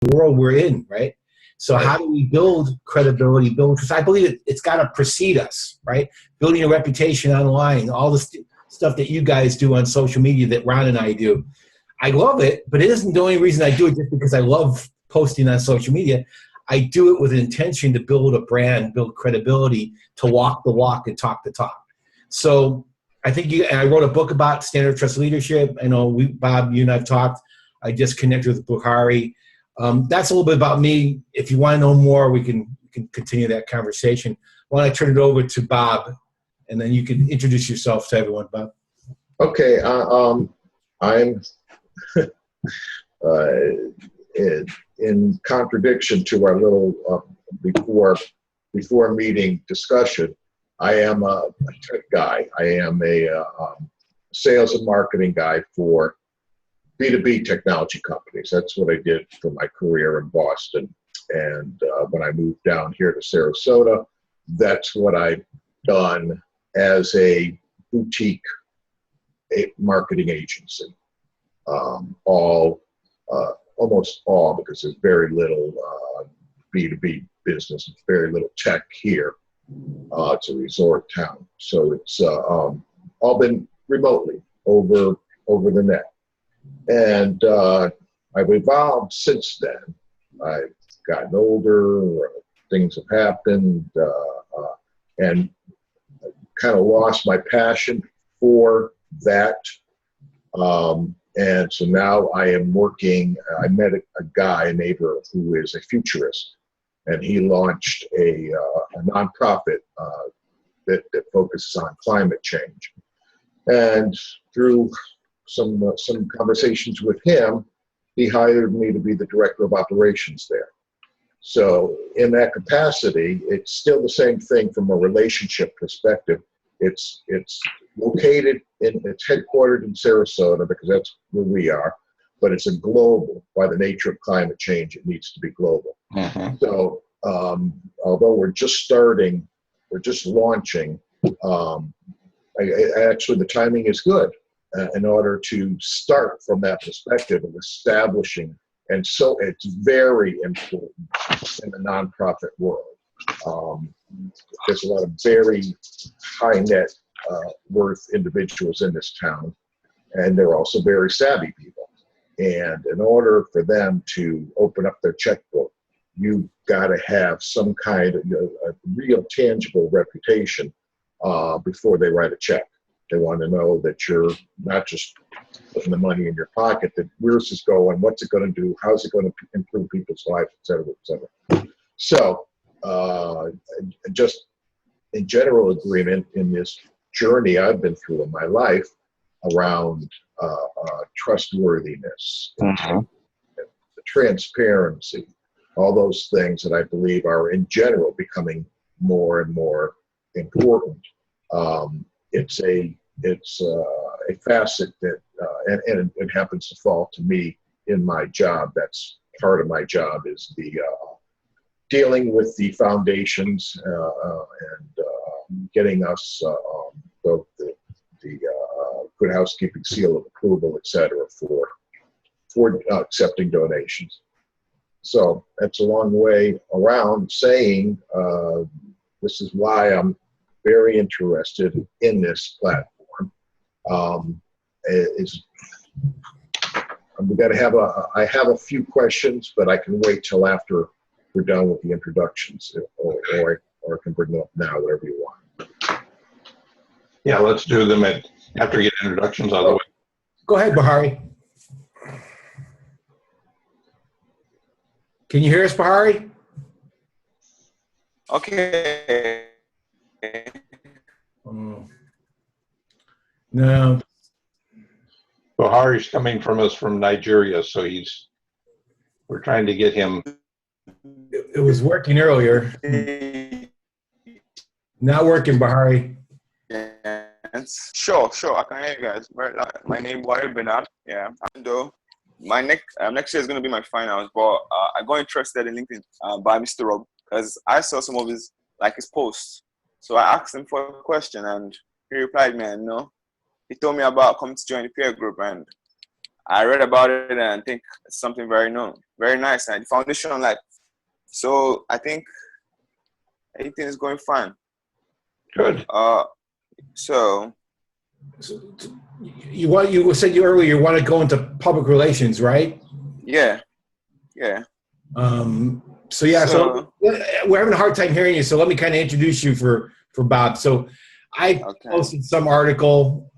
the world we're in, right? So how do we build credibility, because I believe it's got to precede us, right? Building a reputation online, all the stuff that you guys do on social media that Ron and I do. I love it, but it isn't the only reason I do it just because I love posting on social media. I do it with intention to build a brand, build credibility, to walk the walk and talk the talk. So I think I wrote a book about standard trust leadership. I know Bob, you and I've talked. I just connected with Buhari. That's a little bit about me. If you want to know more, we can continue that conversation. Why don't I turn it over to Bob, and then you can introduce yourself to everyone, Bob. Okay. I'm in contradiction to our little before meeting discussion. I am a tech guy. I am a sales and marketing guy for B2B technology companies. That's what I did for my career in Boston. And when I moved down here to Sarasota, that's what I've done as a boutique marketing agency. Almost all, because there's very little B2B business, very little tech here. It's a resort town, so it's all been remotely over the net. And I've evolved since then. I've gotten older, things have happened, and kind of lost my passion for that. And so now I am working. I met a neighbor who is a futurist, and he launched a nonprofit that focuses on climate change. And through some conversations with him, he hired me to be the director of operations there. So in that capacity, it's still the same thing from a relationship perspective. It's located it's headquartered in Sarasota because that's where we are, but it's a global. By the nature of climate change, it needs to be global. Mm-hmm. So although we're just launching, actually the timing is good in order to start from that perspective of establishing. And so it's very important in the nonprofit world. There's a lot of very high net worth individuals in this town, and they're also very savvy people. And in order for them to open up their checkbook, you've got to have some kind of a real tangible reputation before they write a check. They want to know that you're not just putting the money in your pocket, that where's this going, what's it going to do, how's it going to improve people's lives, et cetera, et cetera. So just in general agreement in this journey I've been through in my life around trustworthiness, transparency, all those things that I believe are in general becoming more and more important. It's a facet that, and it happens to fall to me in my job. That's part of my job, is the dealing with the foundations and getting us the Good Housekeeping seal of approval, et cetera, for accepting donations. So that's a long way around saying this is why I'm very interested in this platform. I have a few questions, but I can wait till after we're done with the introductions, or I can bring them up now, whatever you want. Yeah, let's do them after we get introductions out of the way. Go ahead, Bahari. Can you hear us, Bahari? Okay. No. Bahari's coming from us from Nigeria, so we're trying to get him. It was working earlier. Not working, Bahari. Yes. Sure. I can hear you guys. My name is Wahid Bernard. Yeah. And my next year is going to be my finals, but I got interested in LinkedIn by Mr. Rob because I saw some of his posts. So I asked him for a question, and he replied, "Man, no." He told me about coming to join the peer group, and I read about it and I think it's something very new, very nice. And the foundation, like, so I think everything is going fine. Good. So you said you earlier you want to go into public relations, right? yeah. So we're having a hard time hearing you. So let me kind of introduce you for Bob. So I posted some article.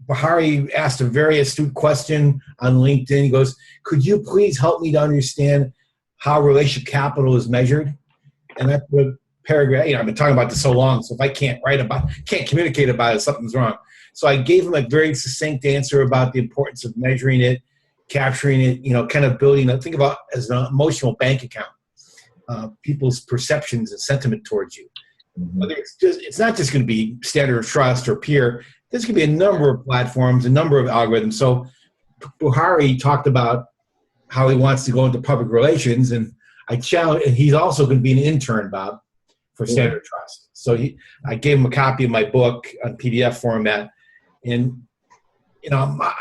Bahari asked a very astute question on LinkedIn. He goes, "Could you please help me to understand how relationship capital is measured?" And that's the paragraph. I've been talking about this so long. So if I can't communicate about it, something's wrong. So I gave him a very succinct answer about the importance of measuring it, capturing it, kind of building think about as an emotional bank account, people's perceptions and sentiment towards you. Whether it's not just going to be Standard of Trust or Peer. There's going to be a number of platforms, a number of algorithms. So Buhari talked about how he wants to go into public relations, and he's also going to be an intern, Bob, for Standard Trust. So I gave him a copy of my book on PDF format, and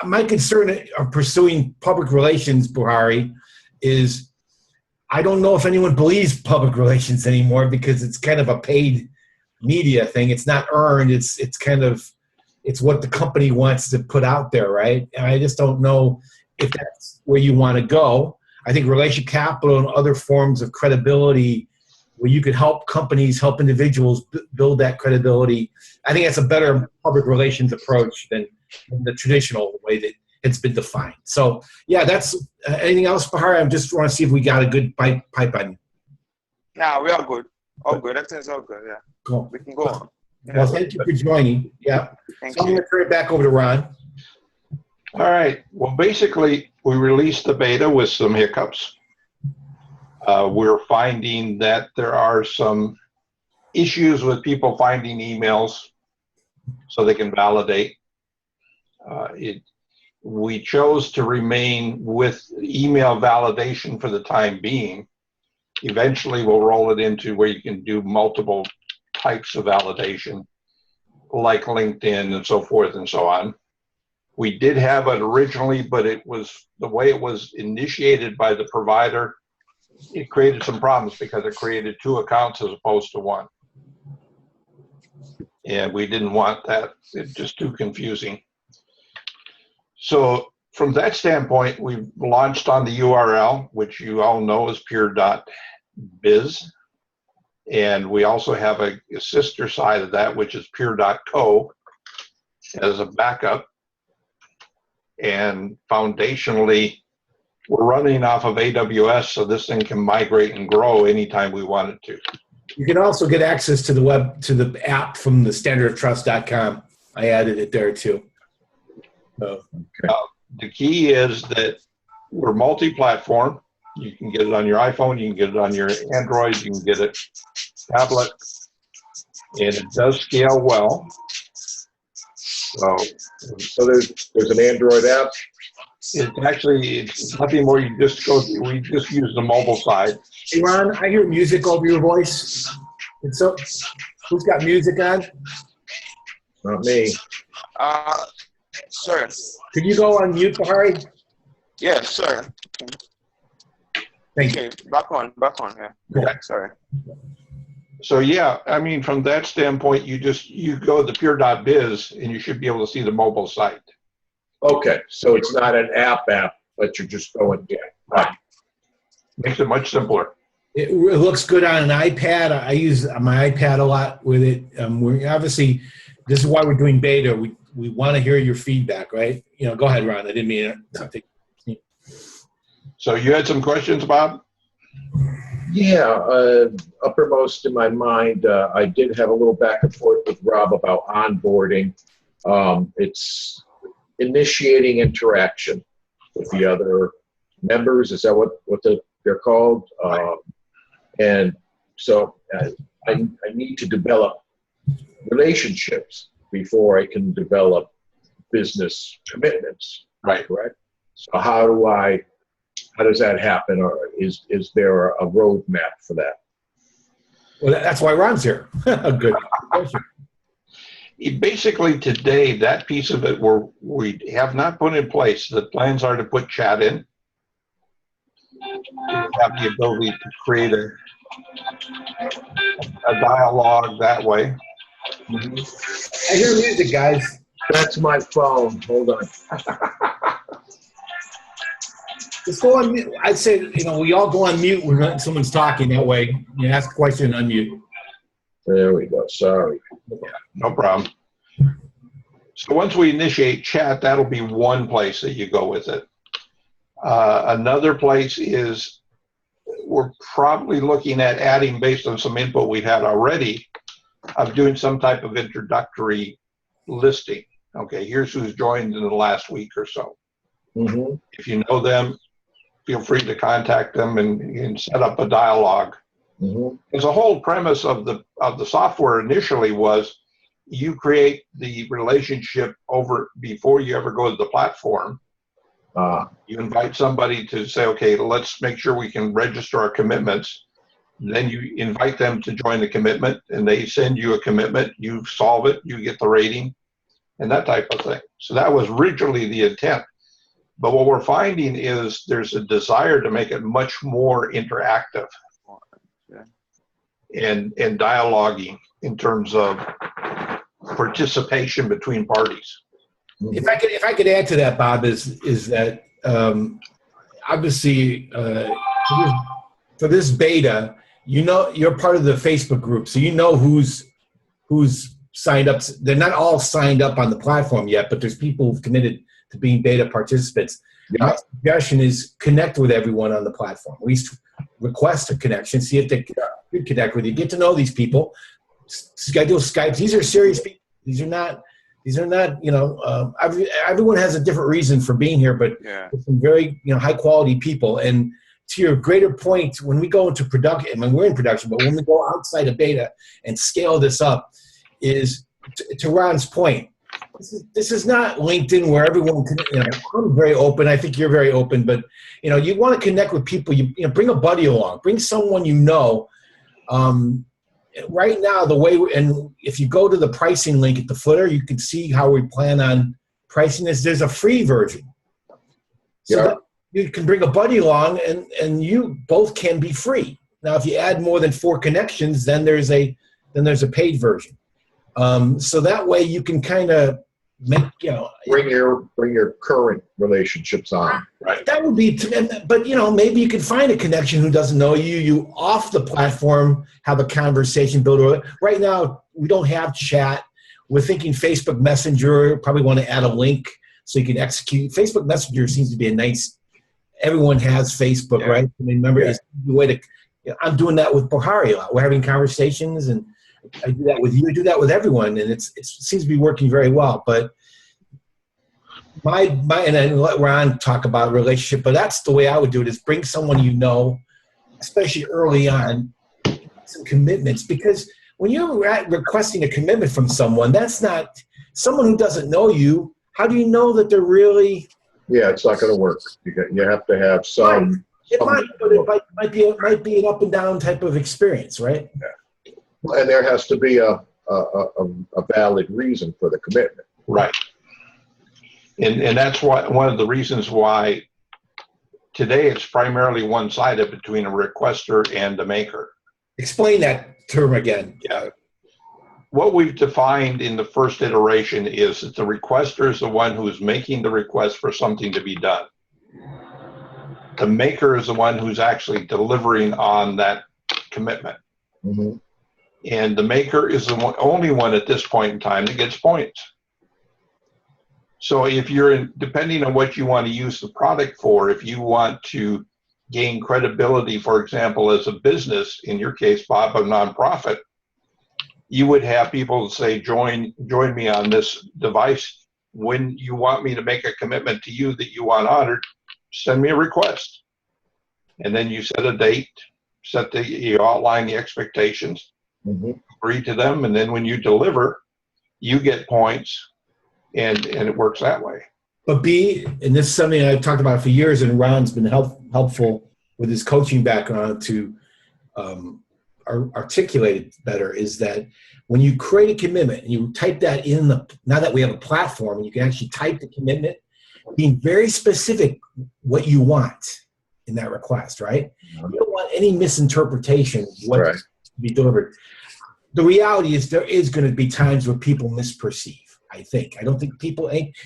my concern of pursuing public relations, Buhari, is I don't know if anyone believes public relations anymore because it's kind of a paid media thing. It's not earned. It's what the company wants to put out there, right? And I just don't know if that's where you want to go. I think relationship capital and other forms of credibility where you could help companies, help individuals build that credibility. I think that's a better public relations approach than the traditional way that it's been defined. So, yeah, that's anything else, Bahar? I just want to see if we got a good pipe on you. Nah, we are good. All good. Everything's all good, yeah. Cool. We can go on. Well, thank you for joining. Yeah. Thank So I'm you. going to turn it back over to Ron. All right. Well, basically, we released the beta with some hiccups. We're finding that there are some issues with people finding emails so they can validate. We chose to remain with email validation for the time being. Eventually, we'll roll it into where you can do multiple types of validation, like LinkedIn and so forth and so on. We did have it originally, but it was the way it was initiated by the provider. It created some problems because it created 2 accounts as opposed to 1. And we didn't want that. It's just too confusing. So from that standpoint, we've launched on the URL, which you all know is peer.biz. And we also have a sister side of that, which is peer.co as a backup. And foundationally, we're running off of AWS, so this thing can migrate and grow anytime we want it to. You can also get access to the app from the standardoftrust.com. I added it there too. So, the key is that we're multi-platform. You can get it on your iPhone, you can get it on your Android, you can get it tablet, and it does scale well. So there's an Android app. It's nothing more. We just use the mobile side. hey, Ron, I hear music over your voice. And so, who's got music on? Not me. Sir. Could you go on mute, Bahari? Yeah, sir. Thank you. Okay, back on, yeah. Cool. Sorry. So yeah, I mean, from that standpoint, you go to peer.biz and you should be able to see the mobile site. Okay, so it's not an app, but you're just going, yeah. Right. Makes it much simpler. It looks good on an iPad. I use my iPad a lot with it. We're obviously, this is why we're doing beta. We want to hear your feedback, right? Go ahead, Ron. I didn't mean it. So you had some questions, Bob? Yeah, uppermost in my mind, I did have a little back and forth with Rob about onboarding. It's initiating interaction with the other members. Is that what they're called? And so I need to develop relationships before I can develop business commitments. Right. Correct. So how does that happen, or is there a roadmap for that? Well, that's why Ron's here. Good question. Basically today, that piece of it we have not put in place. The plans are to put chat in. We have the ability to create a dialogue that way. I hear music, guys. That's my phone. Hold on. Just go on mute. I'd say, we all go on mute when someone's talking. That way, you ask a question, unmute. There we go. Sorry. No problem. So once we initiate chat, that'll be one place that you go with it. Another place is we're probably looking at adding, based on some input we've had already, of doing some type of introductory listing. Okay, here's who's joined in the last week or so. Mm-hmm. If you know them, feel free to contact them and set up a dialogue. Mm-hmm. Because the whole premise of the software initially was you create the relationship over before you ever go to the platform. You invite somebody to say, okay, let's make sure we can register our commitments. And then you invite them to join the commitment, and they send you a commitment. You solve it, you get the rating, and that type of thing. So that was originally the intent. But what we're finding is there's a desire to make it much more interactive and dialoguing in terms of participation between parties. If I could add to that, Bob, is that obviously for this beta, you're part of the Facebook group, so you know who's signed up. They're not all signed up on the platform yet, but there's people who've committed to being beta participants. Yeah. My suggestion is connect with everyone on the platform. At least request a connection, see if they could connect with you. Get to know these people. Schedule Skypes. These are serious people. These are not. Everyone has a different reason for being here, but some very high quality people. And to your greater point, when we go into production, I mean, we're in production, but when we go outside of beta and scale this up, is to Ron's point. This is not LinkedIn where everyone can. I'm very open. I think you're very open, but you want to connect with people. You bring a buddy along, bring someone you know. Right now, and if you go to the pricing link at the footer, you can see how we plan on pricing this. There's a free version, so that you can bring a buddy along, and you both can be free. Now, if you add more than 4 connections, then there's a paid version. So that way you can kind of make bring your current relationships on. Right. That would be, but maybe you can find a connection who doesn't know you. You off the platform have a conversation builder. Right now we don't have chat. We're thinking Facebook Messenger. Probably want to add a link so you can execute. Facebook Messenger seems to be a nice. Everyone has Facebook, right? I mean, remember, it's the way to. I'm doing that with Bahari a lot. We're having conversations, and I do that with you. I do that with everyone, and it seems to be working very well. But and I let Ron talk about relationship, but that's the way I would do it: is bring someone especially early on, some commitments. Because when you're requesting a commitment from someone, that's not someone who doesn't know you. How do you know that they're really? Yeah, it's not going to work. You have to have some. It might, but it might be an up and down type of experience, right? Yeah. And there has to be a valid reason for the commitment. Right. And that's one of the reasons why today it's primarily one-sided between a requester and a maker. Explain that term again. Yeah. What we've defined in the first iteration is that the requester is the one who is making the request for something to be done. The maker is the one who's actually delivering on that commitment. Mm-hmm. And the maker is the only one at this point in time that gets points. So if depending on what you want to use the product for, if you want to gain credibility, for example, as a business, in your case, Bob, a nonprofit, you would have people say, join me on this device. When you want me to make a commitment to you that you want honored, send me a request. And then you set a date, you outline the expectations, agree to them, and then when you deliver, you get points, and it works that way. But and this is something I've talked about for years, and Ron's been helpful with his coaching background to articulated better is that when you create a commitment and you type that in now that we have a platform and you can actually type the commitment, being very specific what you want in that request, right? You don't want any misinterpretation of what Right. to be delivered. The reality is there is going to be times where people misperceive, I think. I don't think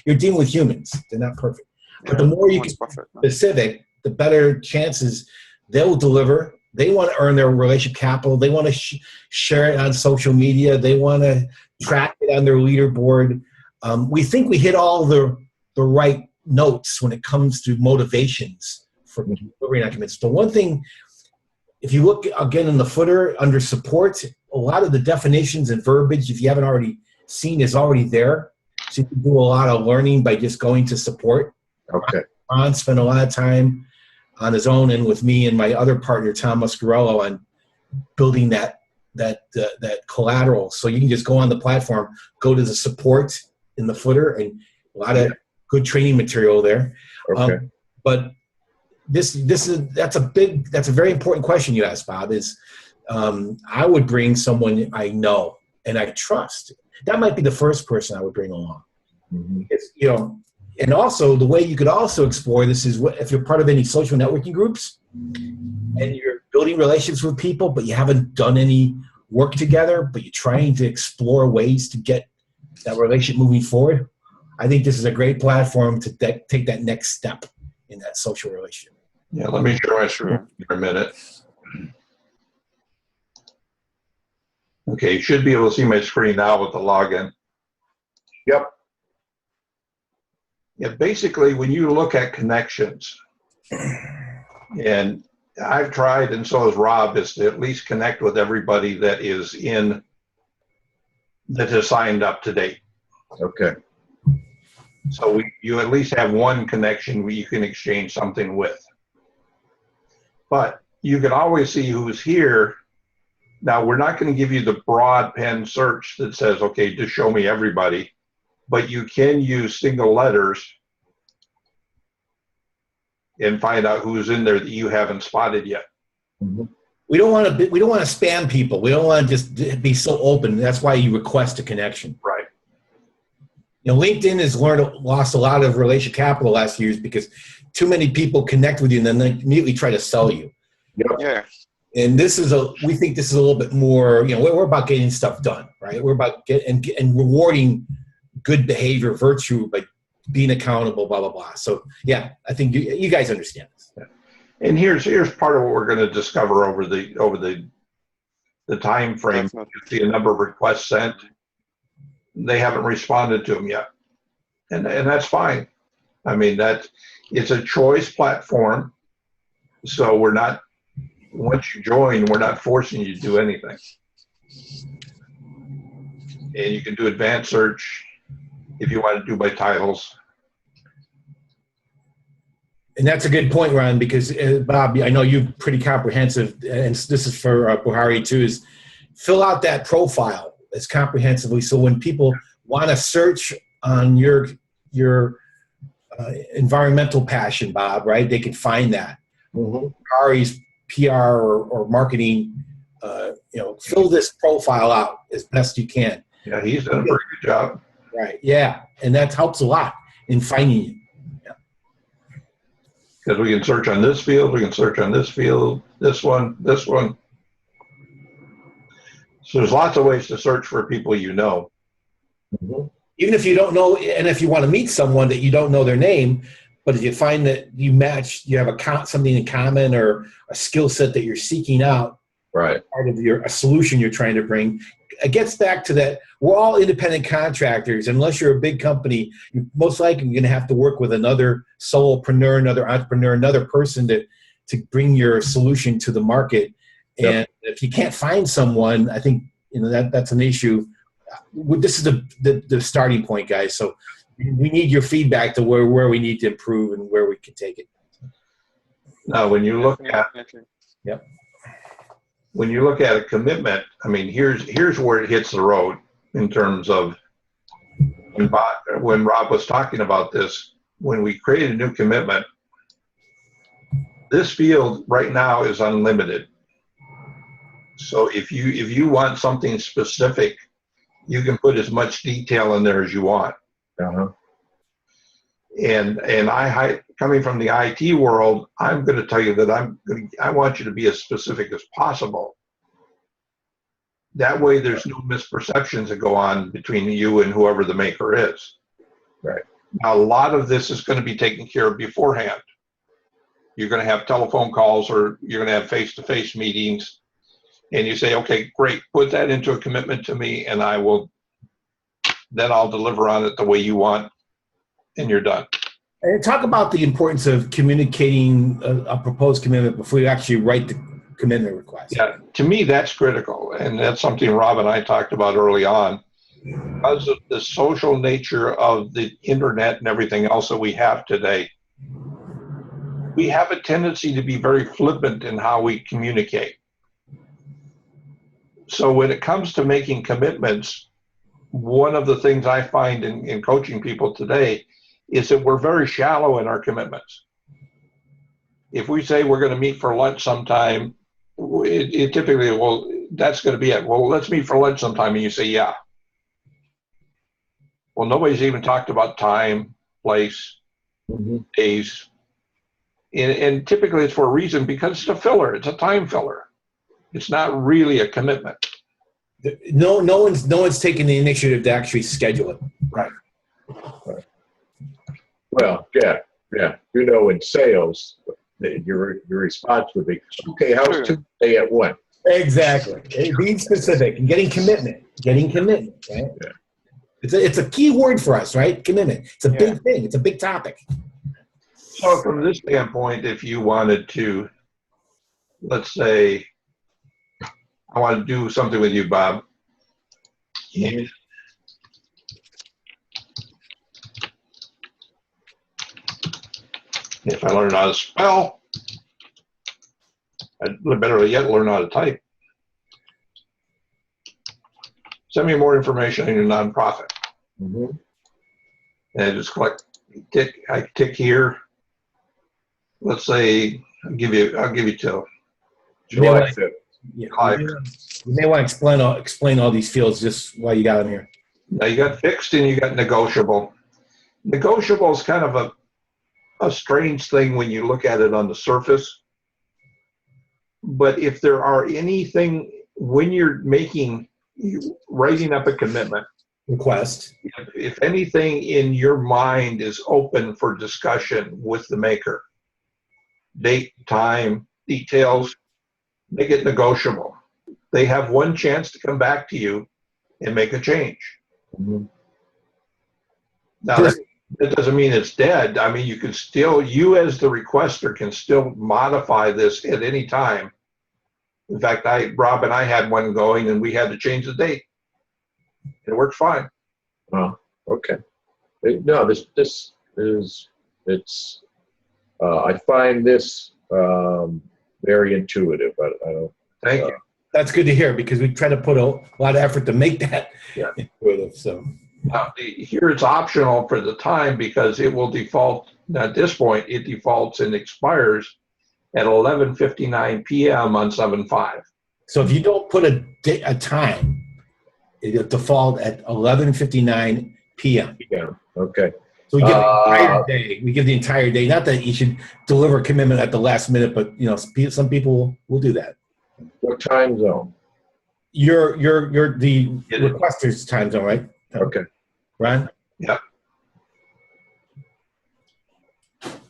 you're dealing with humans. They're not perfect. But the more you can be specific, the better chances they'll deliver. They want to earn their relationship capital. They want to share it on social media. They want to track it on their leaderboard. We think we hit all the right notes when it comes to motivations for delivering documents. The one thing, if you look again in the footer under support, a lot of the definitions and verbiage, if you haven't already seen, is already there. So you can do a lot of learning by just going to support. Okay. Ron spent a lot of time on his own and with me and my other partner, Tom Muscarello, on building that collateral. So you can just go on the platform, go to the support in the footer, and a lot of good training material there. Okay. But that's a very important question you asked, Bob. Is I would bring someone I know and I trust. That might be the first person I would bring along. Mm-hmm. It's, and also the way you could also explore this is if you're part of any social networking groups and you're building relationships with people, but you haven't done any work together, but you're trying to explore ways to get that relationship moving forward. I think this is a great platform to take that next step in that social relationship. Yeah, let me share my screen for a minute. Okay, you should be able to see my screen now with the login. Yep. Yeah, basically, when you look at connections, and I've tried, and so has Rob, is to at least connect with everybody that is signed up to date. Okay. So you at least have one connection where you can exchange something with. But you can always see who's here. Now, we're not going to give you the broad pen search that says, okay, just show me everybody. But you can use single letters and find out who's in there that you haven't spotted yet. Mm-hmm. We don't want to spam people. We don't want to just be so open. That's why you request a connection. Right. LinkedIn has lost a lot of relationship capital the last few years because too many people connect with you and then they immediately try to sell you. Yep. Yeah. And we think this is a little bit more, we're about getting stuff done, right? We're about and rewarding good behavior, virtue, by being accountable, blah, blah, blah. So yeah, I think you guys understand this. Yeah. And here's part of what we're going to discover over the time frame. You see a number of requests sent. They haven't responded to them yet. And that's fine. I mean, it's a choice platform. So once you join, we're not forcing you to do anything. And you can do advanced search if you want to do by titles. And that's a good point, Ron, because Bob, I know you're pretty comprehensive, and this is for Buhari too, is fill out that profile as comprehensively. So when people want to search on your environmental passion, Bob, right, they can find that. Mm-hmm. Buhari's PR or marketing, fill this profile out as best you can. Yeah, he's done a pretty good job. Right. Yeah, and that helps a lot in finding you. Because we can search on this field, we can search on this field, this one. So there's lots of ways to search for people you know. Mm-hmm. Even if you don't know, and if you want to meet someone that you don't know their name, but if you find that you match, you have something in common or a skill set that you're seeking out, right, part of a solution you're trying to bring, it gets back to that. We're all independent contractors. Unless you're a big company, you're most likely going to have to work with another solopreneur, another entrepreneur, another person to bring your solution to the market. Yep. And if you can't find someone, I think that's an issue. This is the starting point, guys. So we need your feedback to where we need to improve and where we can take it. Now, when you look at when you look at a commitment, I mean, here's where it hits the road in terms of when Rob was talking about this. When we create a new commitment, this field right now is unlimited. So if you want something specific, you can put as much detail in there as you want. Uh-huh. And coming from the IT world, I'm going to tell you that I want you to be as specific as possible. That way there's no misperceptions that go on between you and whoever the maker is. Right. Now, a lot of this is going to be taken care of beforehand. You're going to have telephone calls, or you're going to have face-to-face meetings, and you say, okay, great, put that into a commitment to me, and I'll deliver on it the way you want, and you're done. And talk about the importance of communicating a proposed commitment before you actually write the commitment request. Yeah, to me, that's critical, and that's something Rob and I talked about early on. Because of the social nature of the internet and everything else that we have today, we have a tendency to be very flippant in how we communicate. So when it comes to making commitments, one of the things I find in coaching people today is that we're very shallow in our commitments. If we say we're going to meet for lunch sometime, it typically, well, that's going to be it. Well, let's meet for lunch sometime, and you say, yeah. Well, nobody's even talked about time, place, days. And typically it's for a reason, because it's a filler. It's a time filler. It's not really a commitment. No one's taking the initiative to actually schedule it. Right. Well, yeah. You know, in sales, your response would be, okay, how's Tuesday at 1? Exactly. Being specific and getting commitment. Right? Yeah. It's a key word for us, right? Commitment. It's a big thing. It's a big topic. So from this standpoint, if you wanted to, let's say, I want to do something with you, Bob. And if I learn how to spell, I'd better yet learn how to type. Send me more information on your nonprofit. Mm-hmm. And I just click, I tick here. Let's say I'll give you till July 5th. You may want to explain all these fields just while you got them here. Now you got fixed and you got negotiable. Negotiable is kind of a strange thing when you look at it on the surface. But if there are anything, when you're writing up a commitment request, if anything in your mind is open for discussion with the maker, date, time, details, make it negotiable. They have one chance to come back to you and make a change. Mm-hmm. Now, that doesn't mean it's dead. I mean, you as the requester can still modify this at any time. In fact, Rob and I had one going, and we had to change the date. It worked fine. Oh, okay. No, this is, I find this very intuitive. I don't. Thank you. That's good to hear, because we try to put a lot of effort to make that intuitive. So here it's optional for the time, because it will default. At this point, it defaults and expires at 11:59 p.m. on 7/5. So if you don't put a time, it'll default at 11:59 p.m. Yeah. Okay. So we give the entire day. We give the entire day. Not that you should deliver a commitment at the last minute, but some people will do that. What time zone? You're the requester's time zone, right? Okay. Ron? Yep.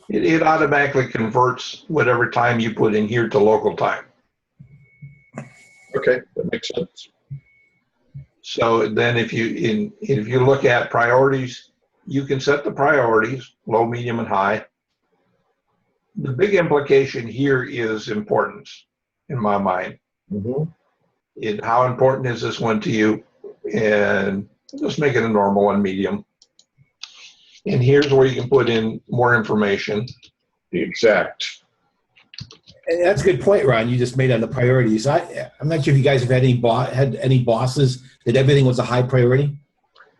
It automatically converts whatever time you put in here to local time. Okay, that makes sense. So then if you look at priorities, you can set the priorities, low, medium, and high. The big implication here is importance, in my mind. Mm-hmm. How important is this one to you? And just make it a normal one, medium. And here's where you can put in more information. The exact. And that's a good point, Ron, you just made on the priorities. I'm not sure if you guys have had any bosses that everything was a high priority.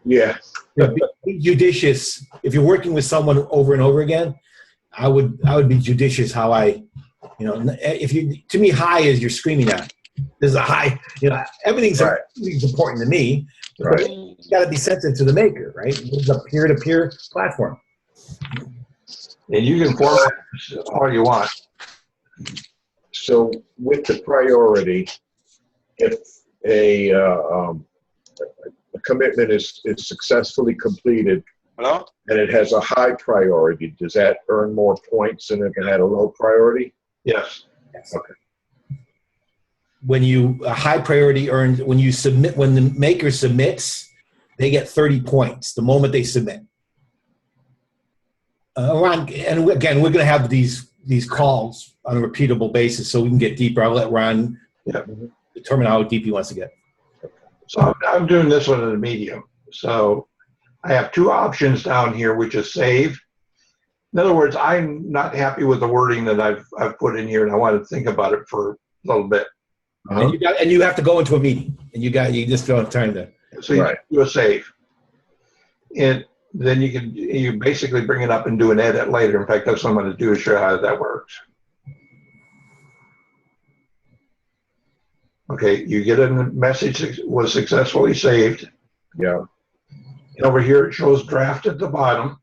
Yeah. Be judicious. If you're working with someone over and over again, I would be judicious how to me, high is you're screaming at. there's a high, everything's Right. important to me. Right. But you got to be sensitive to the maker, right? It's a peer-to-peer platform. And you can format all you want. So with the priority, if a commitment is successfully completed Hello? and it has a high priority, does that earn more points than if it had a low priority? Yes. Okay. When a high priority earns, when the maker submits, they get 30 points the moment they submit. Ron, and again, we're going to have these calls on a repeatable basis so we can get deeper. I'll let Ron determine how deep he wants to get. So I'm doing this one in a medium. So I have two options down here, which is save. In other words, I'm not happy with the wording that I've put in here, and I want to think about it for a little bit. Uh-huh. And you have to go into a meeting, and you just don't have time to. So you can do a save, and then you basically bring it up and do an edit later. In fact, that's what I'm going to do, is show how that works. Okay, you get a message was successfully saved. Yeah. And over here it shows draft at the bottom.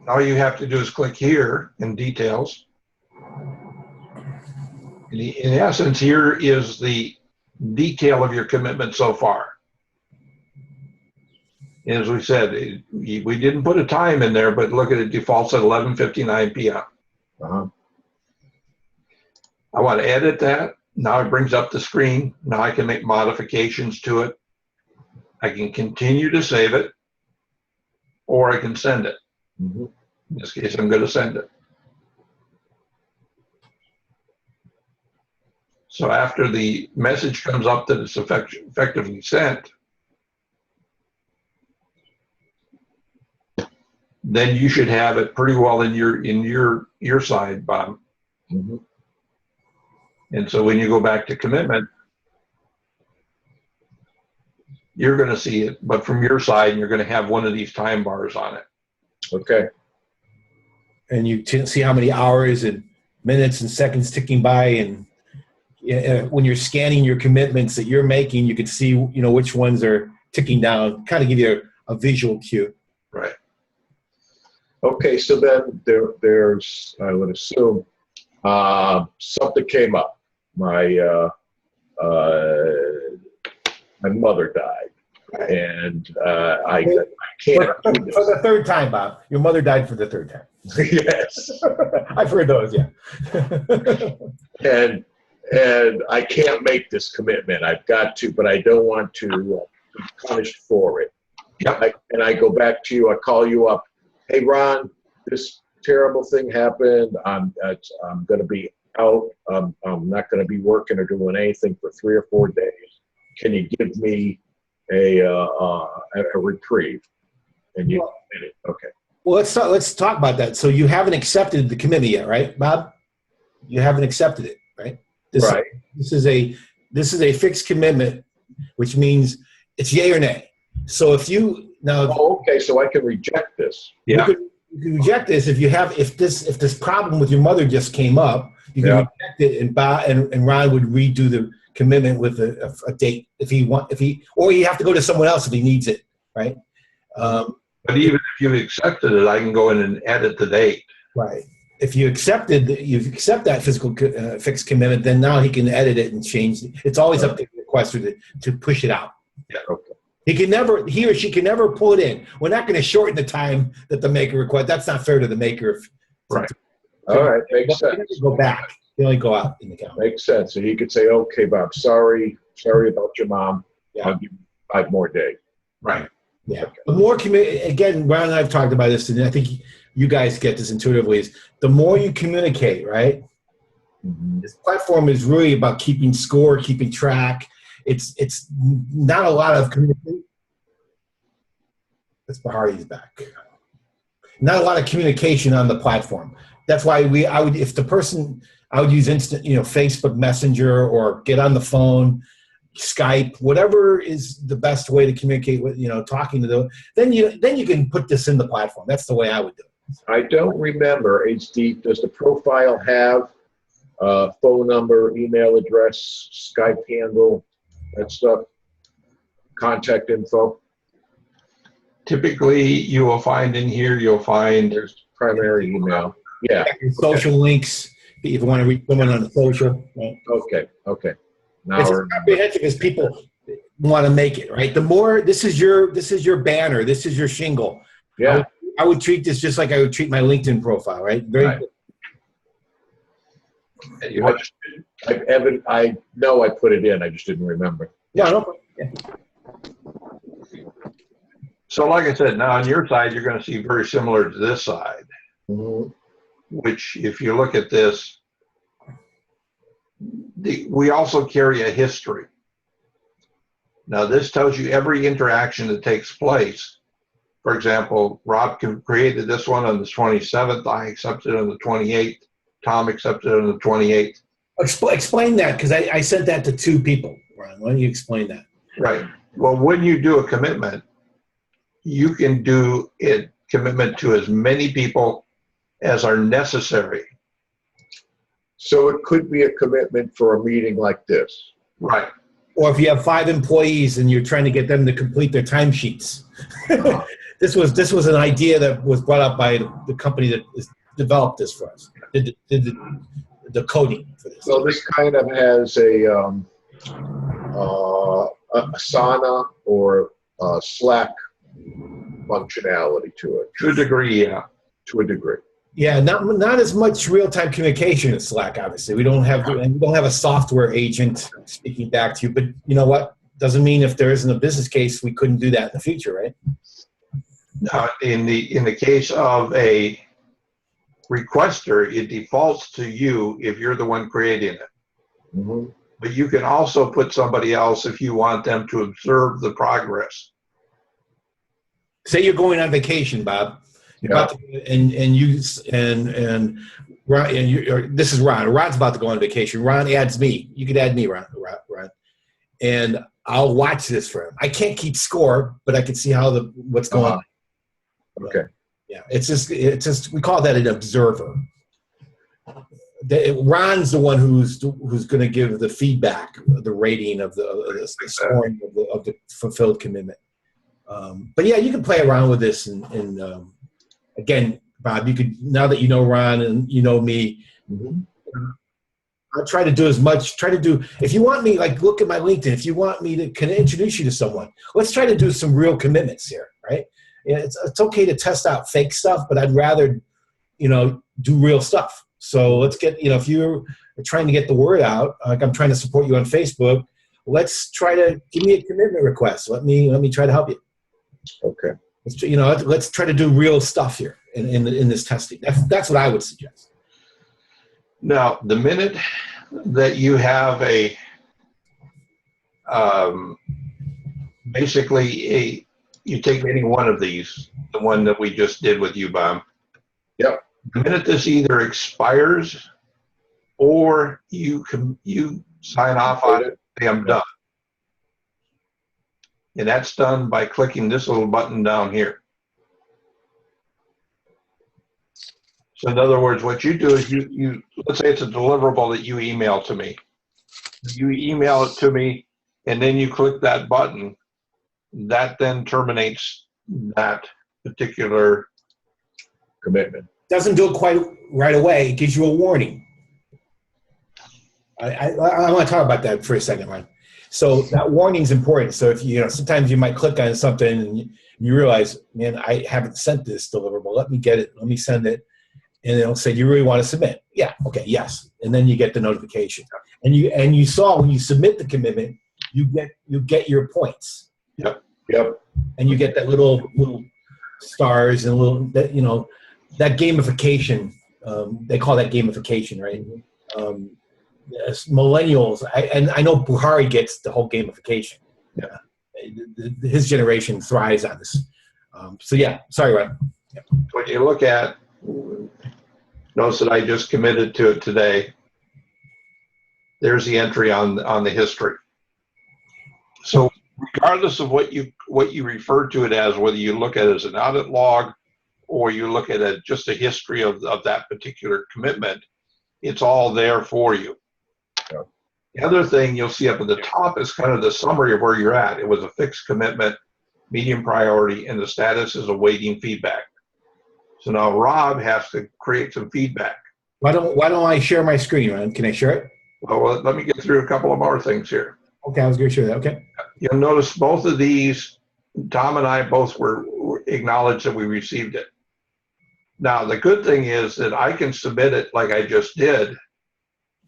All you have to do is click here in details. In essence, here is the detail of your commitment so far. And as we said, we didn't put a time in there, but look at it, defaults at 11:59 p.m. Uh-huh. I want to edit that. Now it brings up the screen. Now I can make modifications to it. I can continue to save it, or I can send it. Mm-hmm. In this case, I'm going to send it. So after the message comes up that it's effectively sent, then you should have it pretty well in your side, Bob. Mm-hmm. And so when you go back to commitment, you're going to see it, but from your side, and you're going to have one of these time bars on it. Okay. And you see how many hours and minutes and seconds ticking by, and when you're scanning your commitments that you're making, you can see which ones are ticking down. Kind of give you a visual cue. Right. Okay. So then there's, I would assume, something came up. My mother died, and I can't. For the third time, Bob. Your mother died for the third time. Yes. I've heard those, yeah. and I can't make this commitment. I've got to, but I don't want to be punished for it. Yep. And I go back to you. I call you up. Hey, Ron, this terrible thing happened. I'm going to be out. I'm not going to be working or doing anything for 3 or 4 days. Can you give me a reprieve? And you did it. Okay. Well, let's talk about that. So you haven't accepted the commitment yet, right, Bob? You haven't accepted it, right? Right. This is a fixed commitment, which means it's yay or nay. So if you now, okay, so I can reject this. Yeah. You can reject this if this problem with your mother just came up. You can reject it, and Ron would redo the commitment with a date or you have to go to someone else if he needs it, right? But even if you've accepted it, I can go in and edit the date. Right. If you accept that physical fixed commitment, then now he can edit it and change it. It's always up to the requester to push it out. Yeah. Okay. He or she can never pull it in. We're not going to shorten the time that the maker requests. That's not fair to the maker. Right. All right. Makes sense. Go back. You only go out in the calendar. Makes sense. So he could say, okay, Bob, sorry about your mom. Yeah. I'll give you 5 more days. Right. Yeah. The more again, Ron and I have talked about this, and I think you guys get this intuitively, is the more you communicate, right? Mm-hmm. This platform is really about keeping score, keeping track. It's not a lot of communication. That's Bahari's back. Not a lot of communication on the platform. That's why I would use instant, Facebook Messenger, or get on the phone, Skype, whatever is the best way to communicate with, talking to them. Then you can put this in the platform. That's the way I would do it. I don't remember, HD, does the profile have phone number, email address, Skype handle, that stuff, contact info. Typically, you will find in here, There's primary email. Yeah. Social links, if you want to reach someone on the social. Right? Okay. Now It's comprehensive because people want to make it, right? The more, this is your banner, this is your shingle. Yeah. I would treat this just like I would treat my LinkedIn profile, right? Very Right. good. Evan, I know I put it in. I just didn't remember. Yeah, no problem. Yeah. So like I said, now on your side, you're going to see very similar to this side, Mhm. which if you look at this, we also carry a history. Now this tells you every interaction that takes place. For example, Rob created this one on the 27th. I accepted on the 28th. Tom accepted on the 28th. Explain that, because I sent that to 2 people. Ron, why don't you explain that? Right. Well, when you do a commitment, you can do a commitment to as many people as are necessary. So it could be a commitment for a meeting like this. Right. Or if you have 5 employees and you're trying to get them to complete their timesheets. This was an idea that was brought up by the company that developed this for us. Did the coding for this. So this kind of has a Asana or Slack functionality to it. To a degree, yeah. To a degree. Yeah, not as much real-time communication as Slack. Obviously, we don't have a software agent speaking back to you. But you know what? Doesn't mean if there isn't a business case, we couldn't do that in the future, right? Now, in the case of a requester, it defaults to you if you're the one creating it. Mm-hmm. But you can also put somebody else if you want them to observe the progress. Say you're going on vacation, Bob. You're Yeah. about to, and Ron, this is Ron. Ron's about to go on vacation. Ron adds me. You could add me, Ron. And I'll watch this for him. I can't keep score, but I can see how what's going on. Okay. Yeah, it's just we call that an observer. Ron's the one who's going to give the feedback, the rating of the scoring of the fulfilled commitment. But yeah, you can play around with this, and again, Bob, you could, now that you know Ron and you know me, I'll try to do as much. If you want me, like, look at my LinkedIn. If you want me to introduce you to someone, let's try to do some real commitments here, right? Yeah, it's okay to test out fake stuff, but I'd rather, do real stuff. So let's get, if you're trying to get the word out, like I'm trying to support you on Facebook, let's try to give me a commitment request. Let me try to help you. Okay. Let's try to do real stuff here in this testing. That's what I would suggest. Now, the minute that you have you take any one of these, the one that we just did with you, Bob. Yep. The minute this either expires or you sign off on it, say I'm done. And that's done by clicking this little button down here. So in other words, what you do is you let's say it's a deliverable that you email to me. You email it to me, and then you click that button. That then terminates that particular commitment. Doesn't do it quite right away. It gives you a warning. I want to talk about that for a second, Ryan. So that warning is important. So if sometimes you might click on something and you realize, man, I haven't sent this deliverable. Let me get it. Let me send it. And it'll say, you really want to submit? Yeah. Okay. Yes. And then you get the notification. And you saw when you submit the commitment, you get your points. Yep. And you get that little stars and that gamification. They call that gamification, right? Yes, millennials, I know Buhari gets the whole gamification. Yeah. His generation thrives on this. So yeah, sorry, Ron. Yeah. When you look at, notice that I just committed to it today. There's the entry on the history. So regardless of what you refer to it as, whether you look at it as an audit log or you look at it just a history of that particular commitment, it's all there for you. Yeah. The other thing you'll see up at the top is kind of the summary of where you're at. It was a fixed commitment, medium priority, and the status is awaiting feedback. So now Rob has to create some feedback. Why don't I share my screen, Ron? Can I share it? Well, let me get through a couple of more things here. Okay, I was going to share that. Okay. You'll notice both of these, Tom and I both were acknowledged that we received it. Now, the good thing is that I can submit it like I just did.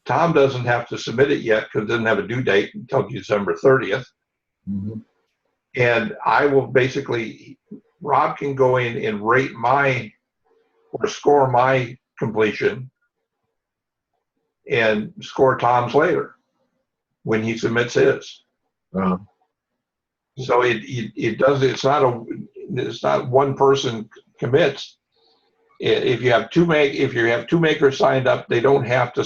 Tom doesn't have to submit it yet because it doesn't have a due date until December 30th. Mhm. And I will basically, Rob can go in and rate my, or score my completion and score Tom's later when he submits his. Uh, So it does, it's not one person commits. If you have two makers signed up, they don't have to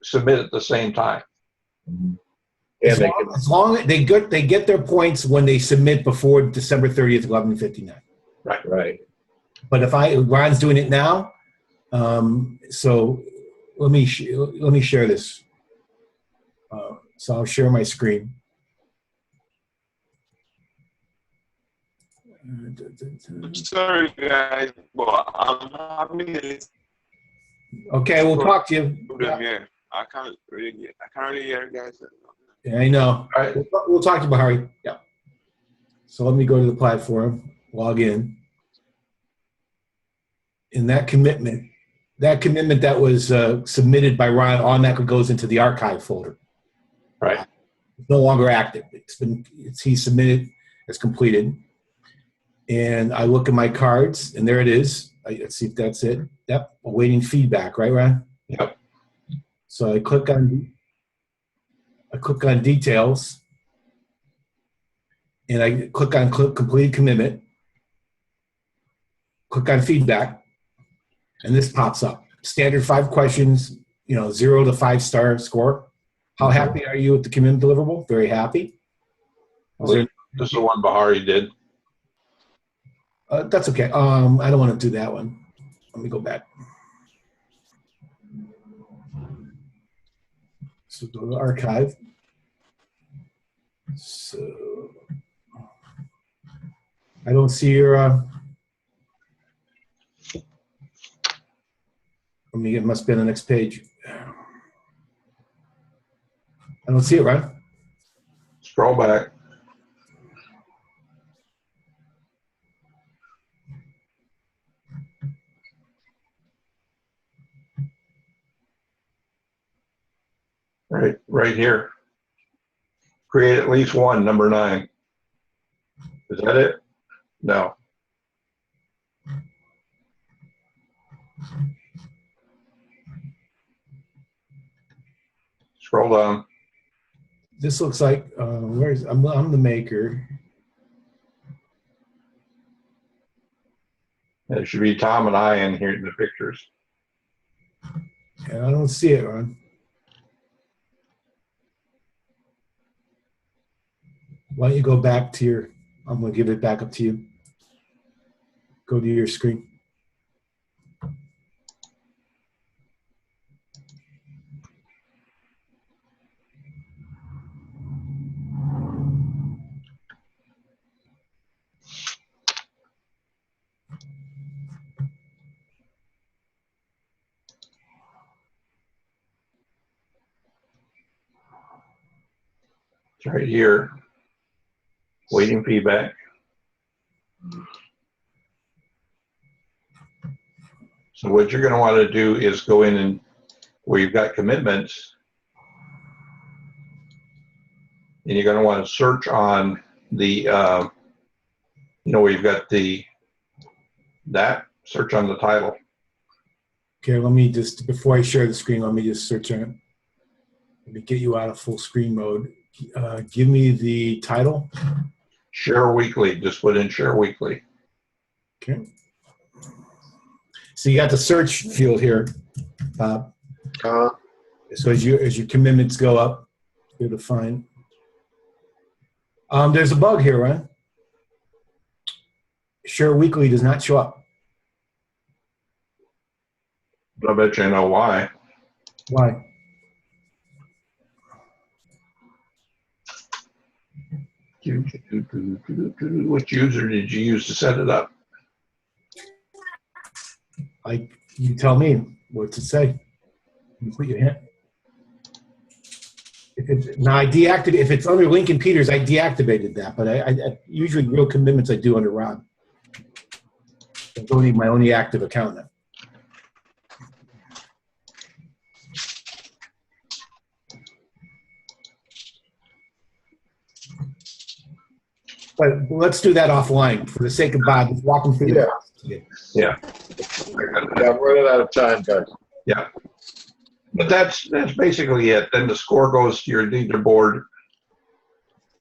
submit at the same time. mhm. As And long as they get their points when they submit before December 30th, 11:59. right. But if Ron's doing it now, so let me share this. So I'll share my screen. Sorry, guys, but I'm having a Okay, we'll talk to you. problem here. I can't really hear you guys. Yeah, I know. All right. We'll talk to you, Bahari. Yeah. So let me go to the platform, log in. And that commitment that was submitted by Ron automatically goes into the archive folder. Right. It's no longer active. He submitted, it's completed. And I look at my cards, and there it is. Let's see if that's it. Yep, awaiting feedback, right, Ron? Yep. So I click on details, and I click on completed commitment. Click on feedback, and this pops up. Standard 5 questions, 0 to 5-star score. How happy are you with the commitment deliverable? Very happy. This is the one Bahari did. That's okay. I don't want to do that one. Let me go back. So go to archive. So I don't see your. It must be on the next page. I don't see it, right? Scroll back. Right here. Create at least one, number 9. Is that it? No. Scroll down. This looks like I'm the maker. It should be Tom and I in here in the pictures. And I don't see it, Ron. Why don't you go back to your, I'm going to give it back up to you. Go to your screen. It's right here. Waiting feedback. So what you're going to want to do is go in and where you've got commitments, and you're going to want to search on the, where you've got search on the title. Okay, let me just, before I share the screen, let me just search on it. Let me get you out of full screen mode. Give me the title. Share weekly. Just put in share weekly. Okay. So you got the search field here, Bob. So as your commitments go up, you're to find. There's a bug here, right? Share weekly does not show up. I bet you know why. Why? Which user did you use to set it up? You tell me what to say. You put your hand. I deactivated. If it's under Lincoln Peters, I deactivated that. But I usually real commitments I do under Ron. I don't need my only active account now. But let's do that offline for the sake of Bob. Just walk him through the process. Yeah. Yeah, I'm running out of time, guys. Yeah. But that's basically it. Then the score goes to your leaderboard.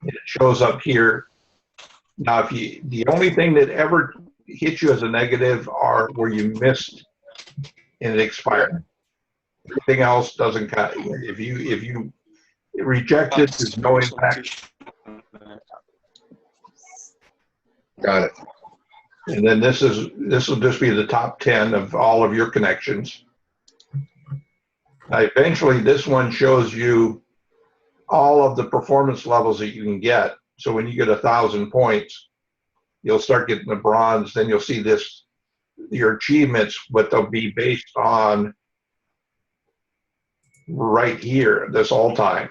It shows up here. Now, the only thing that ever hits you as a negative are where you missed and it expired. Everything else doesn't count. If you reject it, there's no impact. Got it. And then this will just be the top 10 of all of your connections. Now, eventually, this one shows you all of the performance levels that you can get. So when you get 1,000 points, you'll start getting the bronze. Then you'll see your achievements, but they'll be based on right here, this all time.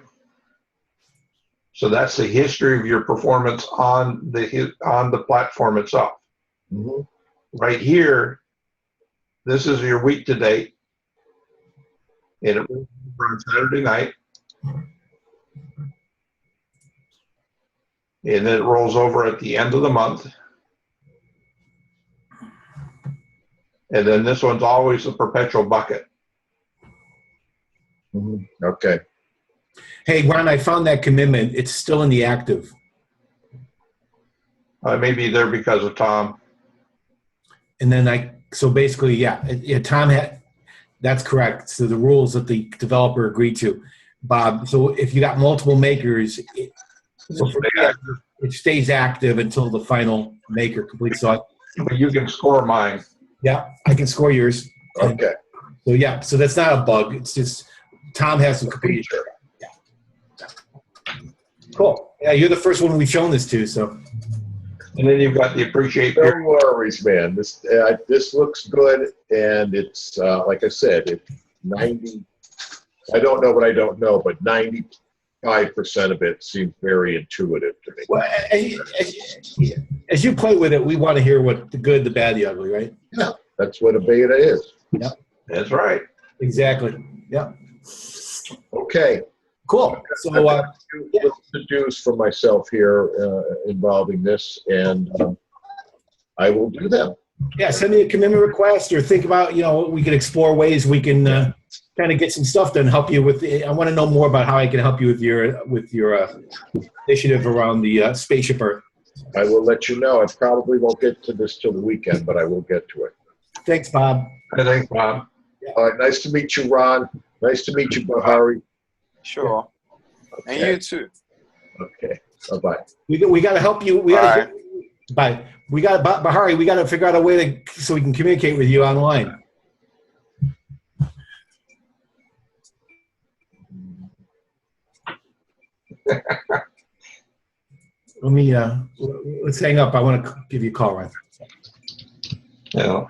So that's the history of your performance on the platform itself. Mm-hmm. Right here, this is your week to date. And it rolls over on Saturday night. And then it rolls over at the end of the month. And then this one's always a perpetual bucket. Mm-hmm. Okay. Hey, Ron, I found that commitment. It's still in the active. Maybe there because of Tom. And then so basically, yeah, Tom that's correct. So the rules that the developer agreed to, Bob. So if you got multiple makers, it stays active until the final maker completes. So But you can score mine. yeah, I can score yours. Okay. So yeah, so that's not a bug. It's just Tom has to complete it. Yeah. Cool. Yeah, you're the first one we've shown this to. So. And then you've got the appreciate. No worries, man. This looks good, and it's like I said, it's 90. I don't know what I don't know, but 95% of it seems very intuitive to me. Well, as you play with it, we want to hear what the good, the bad, the ugly, right? Yeah, that's what a beta is. Yeah, That's right. exactly. Yeah. Okay. Cool. So, to-dos for myself here involving this, and I will do them. yeah, send me a commitment request, or think about, we can explore ways we can kind of get some stuff done. Help you with. I want to know more about how I can help you with your initiative around the Spaceship Earth. I will let you know. I probably won't get to this till the weekend, but I will get to it. Thanks, Bob. Thanks, Bob. All right. Nice to meet you, Ron. Nice to meet you, Bahari. Sure. Okay. And you too. Okay. Bye-bye. We got to help you. Bye. Bye. We got Bahari. We got to figure out a way so we can communicate with you online. Let me let's hang up. I want to give you a call, Ryan. Yeah.